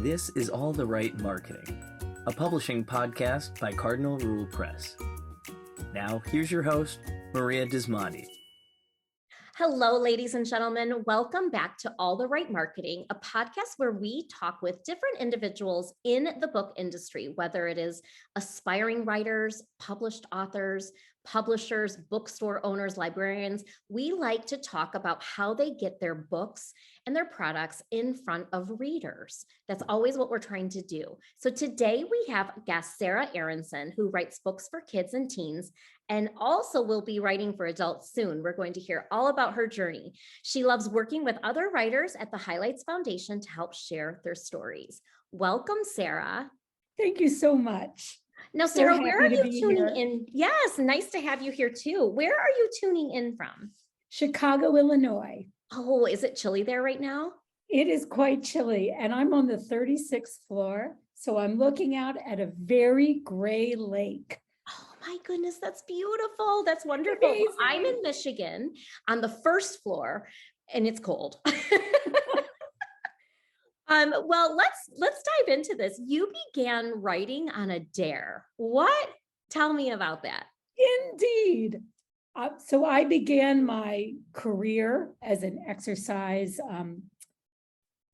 This is All the Right Marketing, a publishing podcast by Cardinal Rule Press. Now, here's your host, Maria Dismondy. Hello, ladies and gentlemen. Welcome back to All the Right Marketing, a podcast where we talk with different individuals in the book industry, whether it is aspiring writers, published authors, publishers, bookstore owners, librarians. We like to talk about how they get their books and their products in front of readers. That's always what we're trying to do. So today we have guest Sarah Aronson, who writes books for kids and teens, and also will be writing for adults soon. We're going to hear all about her journey. She loves working with other writers at the Highlights Foundation to help share their stories. Welcome, Sarah. Thank you so much. Now, Sarah, where are you tuning in? Yes, nice to have you here too. Where are you tuning in from? Chicago, Illinois. Oh, is it chilly there right now? It is quite chilly, and I'm on the 36th floor, so I'm looking out at a very gray lake. Oh my goodness, that's beautiful. That's wonderful. Amazing. I'm in Michigan on the first floor, and it's cold. Well, let's dive into this. You began writing on a dare. What? Tell me about that. Indeed. So I began my career as an exercise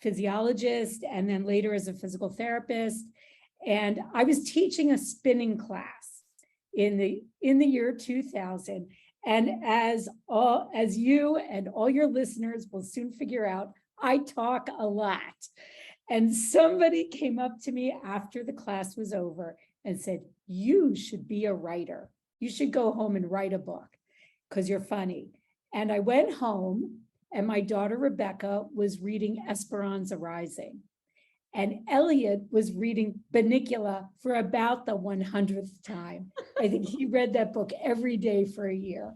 physiologist and then later as a physical therapist. And I was teaching a spinning class in the year 2000. And as you and all your listeners will soon figure out, I talk a lot. And somebody came up to me after the class was over and said, "You should be a writer. You should go home and write a book because you're funny." And I went home and my daughter Rebecca was reading Esperanza Rising. And Elliot was reading Bunnicula for about the 100th time. I think he read that book every day for a year.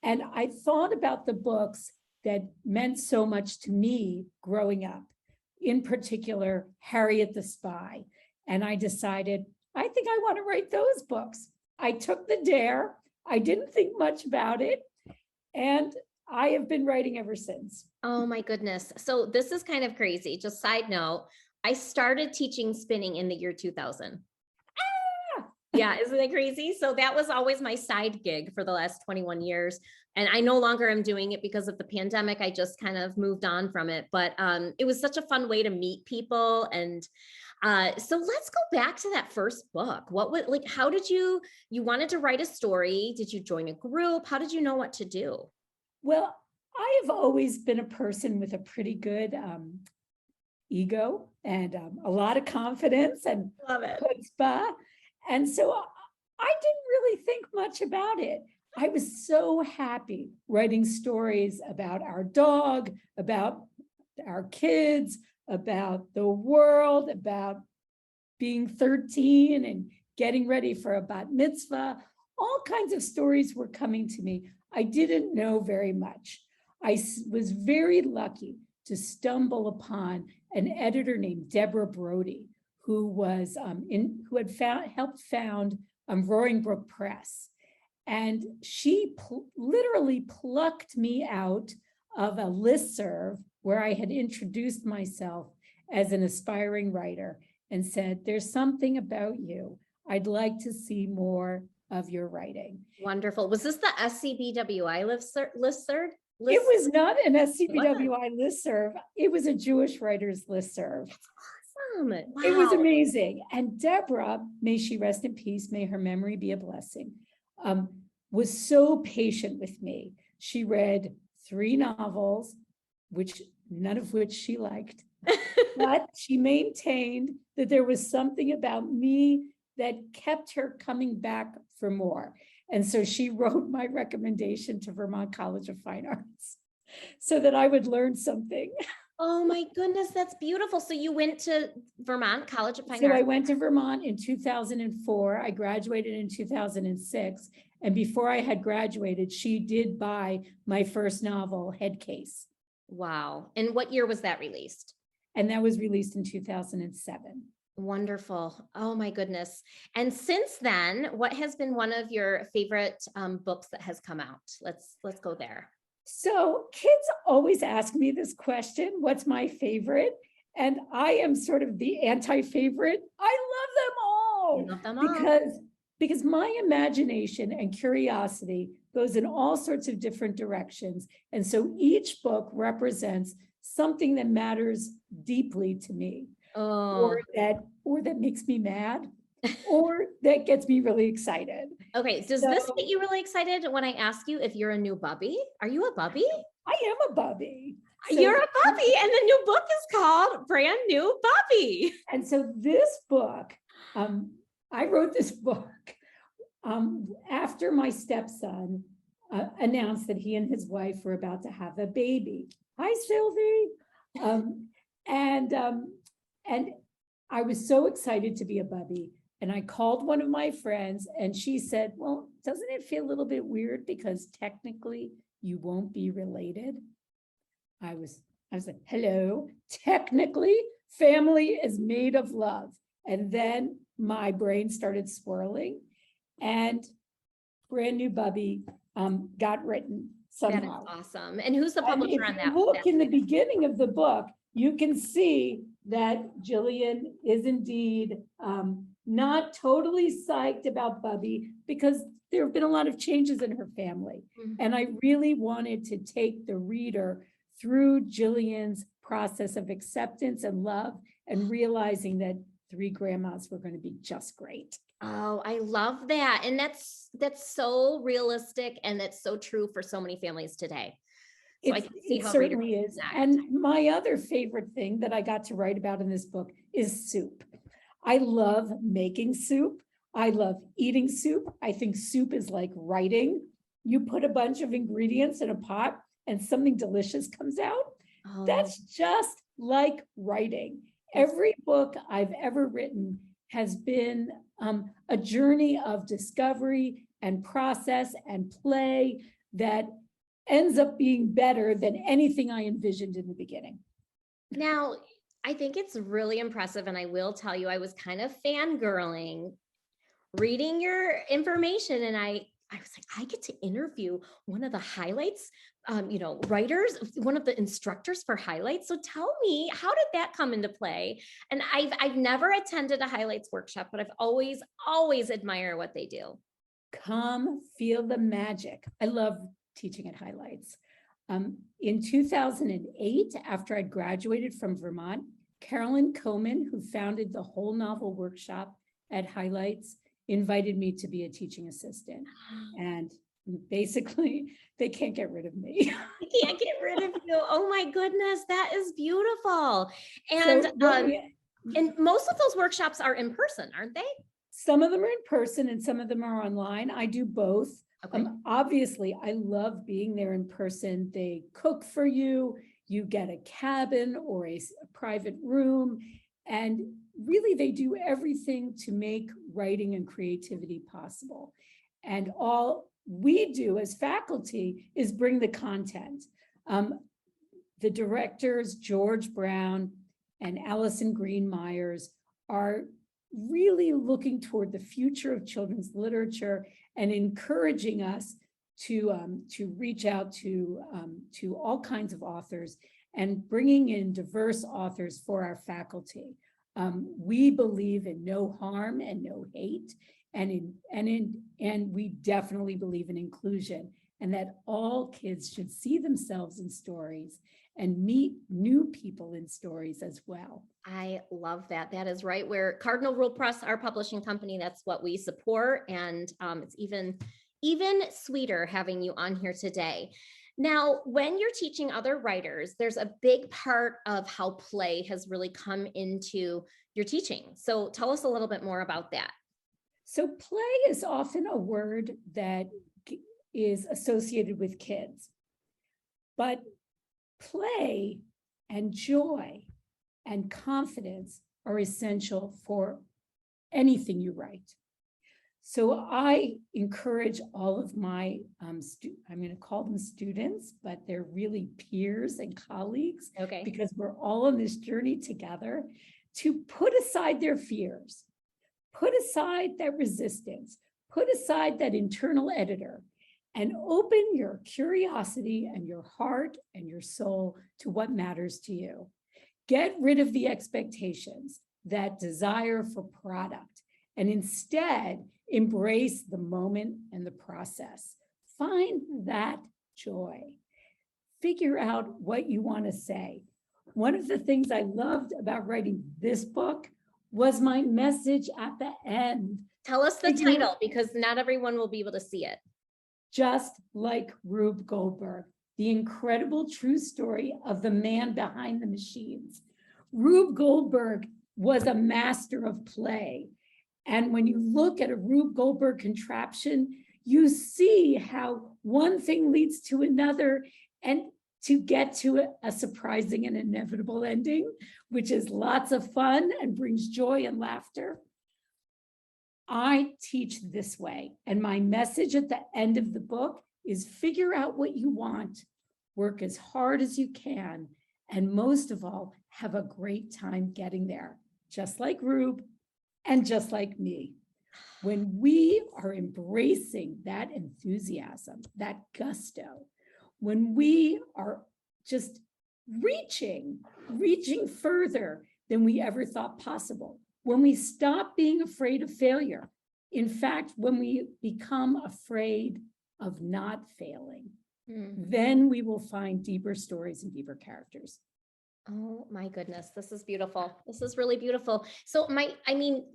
And I thought about the books that meant so much to me growing up, in particular, Harriet the Spy. And I decided, I think I want to write those books. I took the dare. I didn't think much about it. And I have been writing ever since. Oh my goodness. So this is kind of crazy. Just side note, I started teaching spinning in the year 2000. Yeah, isn't it crazy? So that was always my side gig for the last 21 years. And I no longer am doing it because of the pandemic. I just kind of moved on from it. But it was such a fun way to meet people. And so let's go back to that first book. How did you wanted to write a story? Did you join a group? How did you know what to do? Well, I have always been a person with a pretty good ego and a lot of confidence and Love it. chutzpah. And so I didn't really think much about it. I was so happy writing stories about our dog, about our kids, about the world, about being 13 and getting ready for a bat mitzvah. All kinds of stories were coming to me. I didn't know very much. I was very lucky to stumble upon an editor named Deborah Brody, who was helped found Roaring Brook Press. And she literally plucked me out of a listserv where I had introduced myself as an aspiring writer and said, "There's something about you. I'd like to see more of your writing." Wonderful. Was this the SCBWI listserv? It was not an SCBWI listserv. It was a Jewish writers listserv. Awesome. Wow. It was amazing. And Deborah, may she rest in peace, may her memory be a blessing, was so patient with me. She read 3 novels, none of which she liked, but she maintained that there was something about me that kept her coming back for more. And so she wrote my recommendation to Vermont College of Fine Arts so that I would learn something. Oh my goodness, that's beautiful. So you went to Vermont College of Fine Arts. So I went to Vermont in 2004. I graduated in 2006. And before I had graduated, she did buy my first novel, Head Case. Wow. And what year was that released? And that was released in 2007. Wonderful. Oh my goodness. And since then, what has been one of your favorite books that has come out? Let's go there. So kids always ask me this question, what's my favorite? And I am sort of the anti-favorite. I love them all. You love them all. Because my imagination and curiosity goes in all sorts of different directions. And so each book represents something that matters deeply to me, or that makes me mad, or that gets me really excited. Okay, does this get you really excited when I ask you if you're a new bubby? Are you a bubby? I am a bubby. You're a bubby, and the new book is called Brand New Bubby. And so this book, I wrote this book after my stepson announced that he and his wife were about to have a baby. Hi, Sylvie. And I was so excited to be a bubby. And I called one of my friends and she said, well, doesn't it feel a little bit weird because technically you won't be related? I was like, hello, technically family is made of love. And then my brain started swirling and Brand New Bubby got written somehow. That is awesome. And who's the publisher on that? Look in the beginning of the book, you can see that Jillian is indeed not totally psyched about Bubby because there have been a lot of changes in her family. Mm-hmm. And I really wanted to take the reader through Jillian's process of acceptance and love and realizing that 3 grandmas were going to be just great. Oh, I love that. And that's so realistic and that's so true for so many families today. So I can see how it certainly is. And my other favorite thing that I got to write about in this book is soup. I love making soup. I love eating soup. I think soup is like writing. You put a bunch of ingredients in a pot and something delicious comes out. Oh. That's just like writing. Every book I've ever written has been a journey of discovery and process and play that ends up being better than anything I envisioned in the beginking. Now, I think it's really impressive, and I will tell you, I was kind of fangirling reading your information, and I was like, I get to interview one of the highlights, writers, one of the instructors for highlights. So tell me, how did that come into play? And I've never attended a highlights workshop, but I've always admired what they do. Come feel the magic. I love teaching at highlights. In 2008, after I graduated from Vermont, Carolyn Coman, who founded the whole novel workshop at highlights, invited me to be a teaching assistant. And basically, they can't get rid of me. They can't get rid of you. Oh my goodness, that is beautiful. And and most of those workshops are in person, aren't they? Some of them are in person and some of them are online. I do both. Okay. Obviously, I love being there in person. They cook for you. You get a cabin or a private room. And really, they do everything to make writing and creativity possible. And all we do as faculty is bring the content. The directors, George Brown and Allison Green Myers, are really looking toward the future of children's literature and encouraging us to reach out to all kinds of authors and bringing in diverse authors for our faculty. We believe in no harm and no hate, and we definitely believe in inclusion, and that all kids should see themselves in stories and meet new people in stories as well. I love that. That is right where Cardinal Rule Press, our publishing company, that's what we support. And it's even sweeter having you on here today. Now, when you're teaching other writers, there's a big part of how play has really come into your teaching. So tell us a little bit more about that. So play is often a word that is associated with kids, but play and joy and confidence are essential for anything you write. So I encourage all of my, I'm going to call them students, but they're really peers and colleagues, okay, because we're all on this journey together, to put aside their fears, put aside that resistance, put aside that internal editor, and open your curiosity and your heart and your soul to what matters to you. Get rid of the expectations, that desire for product, and instead embrace the moment and the process. Find that joy. Figure out what you want to say. One of the things I loved about writing this book was my message at the end. Tell us the title, because not everyone will be able to see it. Just like Rube Goldberg, the incredible true story of the man behind the machines. Rube Goldberg was a master of play. And when you look at a Rube Goldberg contraption, you see how one thing leads to another, and to get to a surprising and inevitable ending, which is lots of fun and brings joy and laughter. I teach this way, and my message at the end of the book is figure out what you want, work as hard as you can, and most of all, have a great time getting there, just like Rube and just like me. When we are embracing that enthusiasm, that gusto, when we are just reaching further than we ever thought possible, when we stop being afraid of failure, in fact, when we become afraid of not failing, then we will find deeper stories and deeper characters. Oh my goodness, this is beautiful. This is really beautiful. So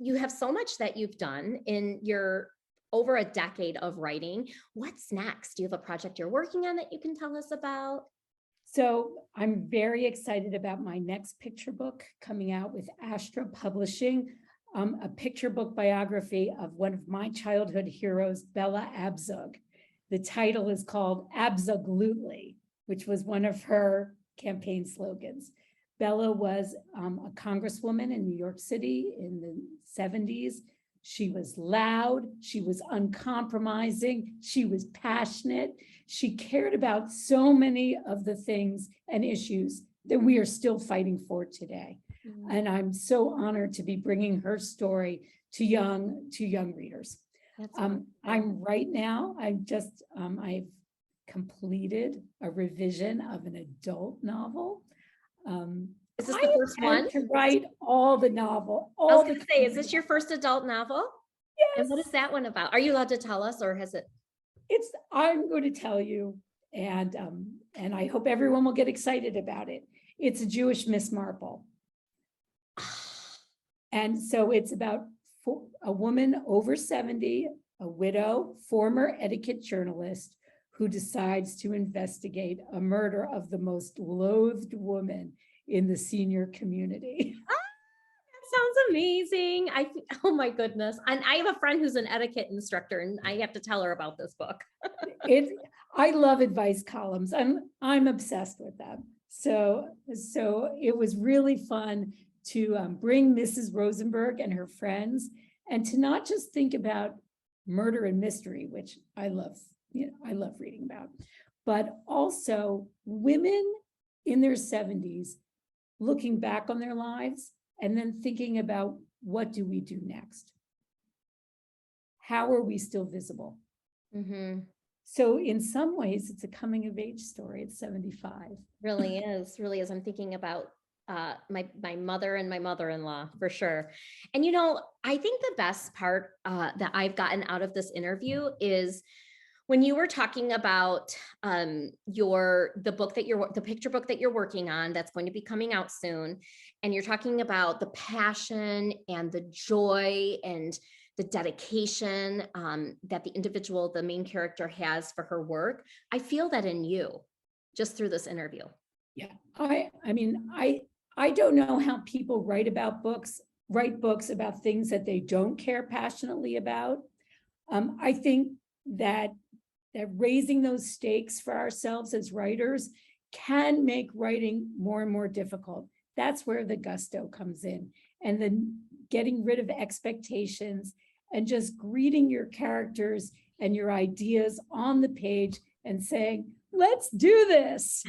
you have so much that you've done in your over a decade of writing. What's next? Do you have a project you're working on that you can tell us about? So I'm very excited about my next picture book coming out with Astra Publishing, a picture book biography of one of my childhood heroes, Bella Abzug. The title is called Absoglutely, which was one of her campaign slogans. Bella was a congresswoman in New York City in the 70s. She was loud, she was uncompromising, she was passionate. She cared about so many of the things and issues that we are still fighting for today. And I'm so honored to be bringing her story to young readers. I'm right now, I've completed a revision of an adult novel. Is this the first one? To write all the novel. I was going to say, is this your first adult novel? Yes. And what is that one about? Are you allowed to tell us, or has it? I'm going to tell you, and I hope everyone will get excited about it. It's a Jewish Miss Marple. And so it's about a woman over 70, a widow, former etiquette journalist, who decides to investigate a murder of the most loathed woman in the senior community. That sounds amazing. Oh my goodness. And I have a friend who's an etiquette instructor, and I have to tell her about this book. I love advice columns. I'm obsessed with them. So it was really fun to bring Mrs. Rosenberg and her friends, and to not just think about murder and mystery, which I love reading about, but also women in their 70s looking back on their lives and then thinking about, what do we do next? How are we still visible? So in some ways, it's a coming of age story at 75. Really is. I'm thinking about my mother and my mother-in-law for sure. And I think the best part that I've gotten out of this interview is when you were talking about the picture book that you're working on that's going to be coming out soon, and you're talking about the passion and the joy and the dedication that the main character has for her work. I feel that in you just through this interview. Yeah, I don't know how people write books about things that they don't care passionately about. I think that raising those stakes for ourselves as writers can make writing more and more difficult. That's where the gusto comes in, and then getting rid of expectations and just greeting your characters and your ideas on the page and saying, let's do this.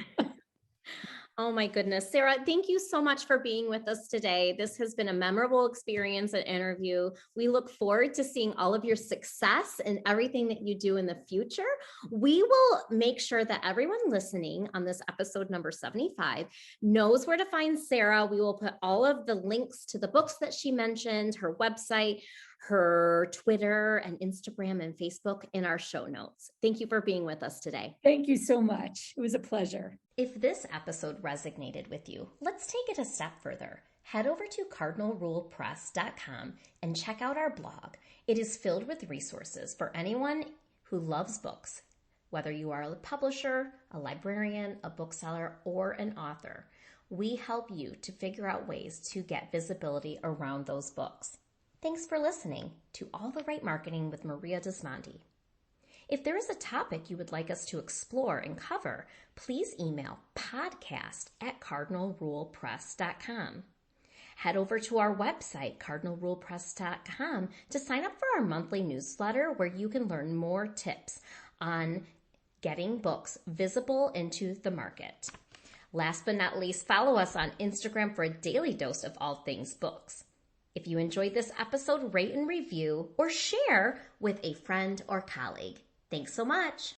Oh my goodness. Sarah, thank you so much for being with us today. This has been a memorable experience and interview. We look forward to seeing all of your success and everything that you do in the future. We will make sure that everyone listening on this episode number 75 knows where to find Sarah. We will put all of the links to the books that she mentioned, her website, her Twitter and Instagram and Facebook in our show notes. Thank you for being with us today. Thank you so much. It was a pleasure. If this episode resonated with you, let's take it a step further. Head over to cardinalrulepress.com and check out our blog. It is filled with resources for anyone who loves books, whether you are a publisher, a librarian, a bookseller, or an author. We help you to figure out ways to get visibility around those books. Thanks for listening to All the Right Marketing with Maria Dismondy. If there is a topic you would like us to explore and cover, please email podcast@cardinalrulepress.com. Head over to our website, cardinalrulepress.com, to sign up for our monthly newsletter where you can learn more tips on getting books visible into the market. Last but not least, follow us on Instagram for a daily dose of all things books. If you enjoyed this episode, rate and review or share with a friend or colleague. Thanks so much.